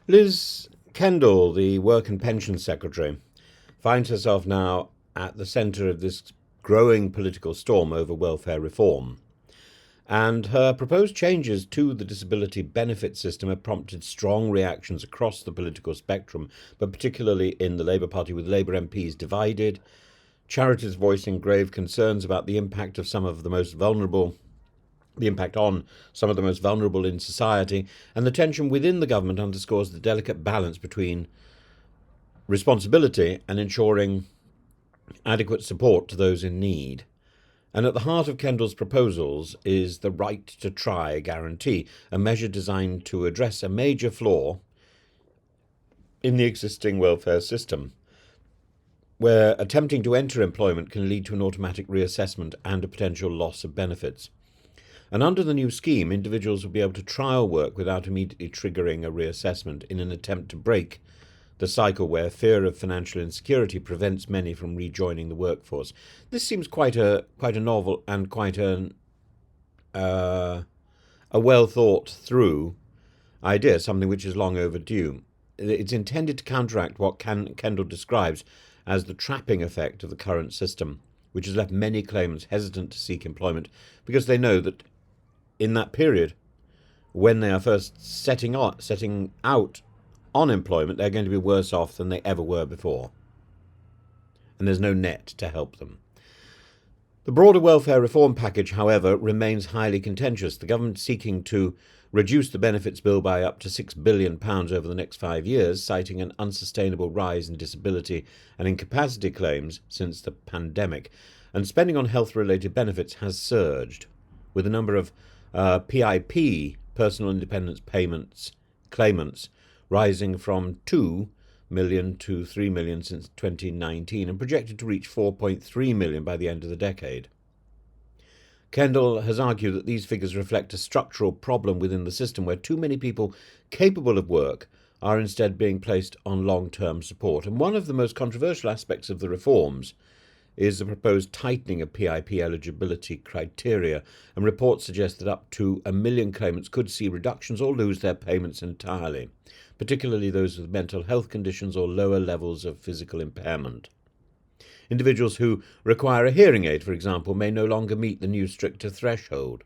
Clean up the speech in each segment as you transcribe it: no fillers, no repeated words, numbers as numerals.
Liz Kendall, the Work and Pensions Secretary, finds herself now at the centre of this growing political storm over welfare reform. And her proposed changes to the disability benefit system have prompted strong reactions across the political spectrum, but particularly in the Labour Party, with Labour MPs divided, charities voicing grave concerns about the impact of some of the most vulnerable the impact on some of the most vulnerable in society, and the tension within the government underscores the delicate balance between responsibility and ensuring adequate support to those in need. And at the heart of Kendall's proposals is the right to try guarantee, a measure designed to address a major flaw in the existing welfare system, where attempting to enter employment can lead to an automatic reassessment and a potential loss of benefits. And under the new scheme, individuals will be able to trial work without immediately triggering a reassessment in an attempt to break the cycle where fear of financial insecurity prevents many from rejoining the workforce. This seems quite a novel and quite a well thought through idea, something which is long overdue. It's intended to counteract what Kendall describes as the trapping effect of the current system, which has left many claimants hesitant to seek employment because they know that in that period, when they are first setting out on employment, they're going to be worse off than they ever were before. And there's no net to help them. The broader welfare reform package, however, remains highly contentious. The government seeking to reduce the benefits bill by up to £6 billion over the next 5 years, citing an unsustainable rise in disability and incapacity claims since the pandemic. And spending on health-related benefits has surged, with a number of PIP, personal independence payments, claimants rising from 2 million to 3 million since 2019 and projected to reach 4.3 million by the end of the decade. Kendall has argued that these figures reflect a structural problem within the system where too many people capable of work are instead being placed on long-term support. And one of the most controversial aspects of the reforms is the proposed tightening of PIP eligibility criteria, and reports suggest that up to 1 million claimants could see reductions or lose their payments entirely, particularly those with mental health conditions or lower levels of physical impairment. Individuals who require a hearing aid, for example, may no longer meet the new stricter threshold.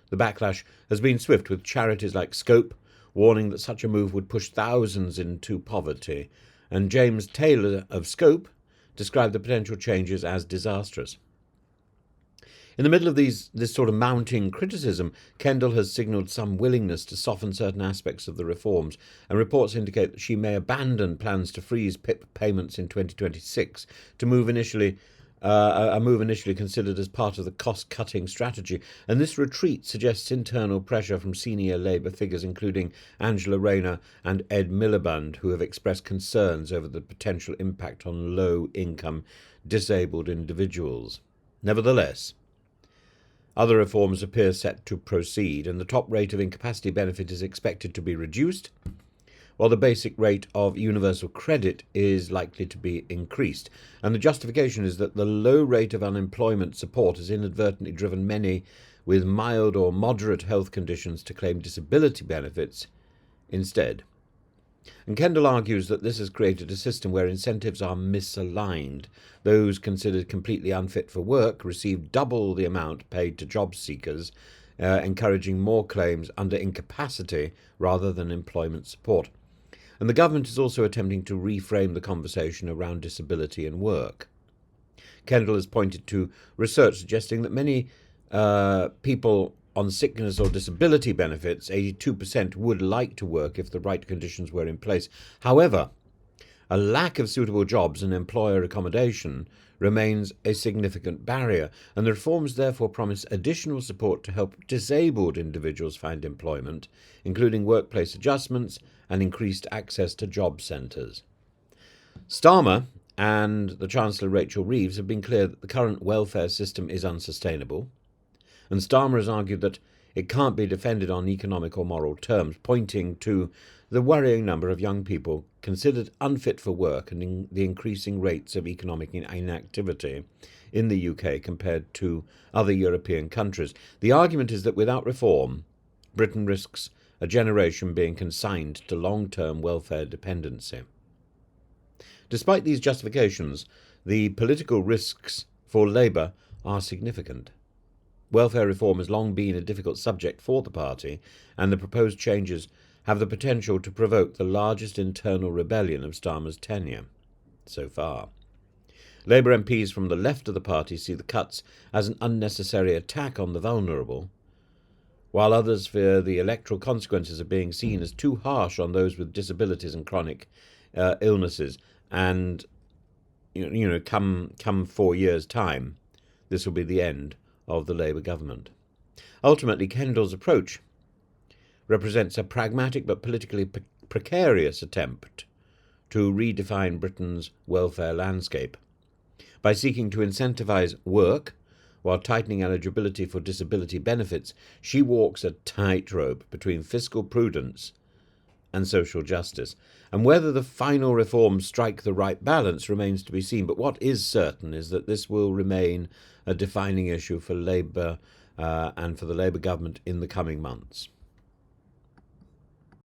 The backlash has been swift, with charities like Scope warning that such a move would push thousands into poverty, and James Taylor of Scope described the potential changes as disastrous. In the middle of this sort of mounting criticism, Kendall has signalled some willingness to soften certain aspects of the reforms, and reports indicate that she may abandon plans to freeze PIP payments in 2026 to a move initially considered as part of the cost-cutting strategy. And this retreat suggests internal pressure from senior Labour figures, including Angela Rayner and Ed Miliband, who have expressed concerns over the potential impact on low-income, disabled individuals. Nevertheless, other reforms appear set to proceed, and the top rate of incapacity benefit is expected to be reduced, while the basic rate of universal credit is likely to be increased. And the justification is that the low rate of unemployment support has inadvertently driven many with mild or moderate health conditions to claim disability benefits instead. And Kendall argues that this has created a system where incentives are misaligned. Those considered completely unfit for work receive double the amount paid to job seekers, encouraging more claims under incapacity rather than employment support. And the government is also attempting to reframe the conversation around disability and work. Kendall has pointed to research suggesting that many people on sickness or disability benefits, 82%, would like to work if the right conditions were in place. However, a lack of suitable jobs and employer accommodation remains a significant barrier, and the reforms therefore promise additional support to help disabled individuals find employment, including workplace adjustments and increased access to job centres. Starmer and the Chancellor Rachel Reeves have been clear that the current welfare system is unsustainable, and Starmer has argued that it can't be defended on economic or moral terms, pointing to the worrying number of young people considered unfit for work and the increasing rates of economic inactivity in the UK compared to other European countries. The argument is that without reform, Britain risks a generation being consigned to long-term welfare dependency. Despite these justifications, the political risks for Labour are significant. Welfare reform has long been a difficult subject for the party, and the proposed changes have the potential to provoke the largest internal rebellion of Starmer's tenure so far. Labour MPs from the left of the party see the cuts as an unnecessary attack on the vulnerable, while others fear the electoral consequences of being seen as too harsh on those with disabilities and chronic illnesses. And come 4 years' time, this will be the end of the Labour government. Ultimately, Kendall's approach represents a pragmatic but politically precarious attempt to redefine Britain's welfare landscape. By seeking to incentivise work while tightening eligibility for disability benefits, she walks a tightrope between fiscal prudence and social justice. And whether the final reforms strike the right balance remains to be seen. But what is certain is that this will remain a defining issue for Labour and for the Labour government in the coming months.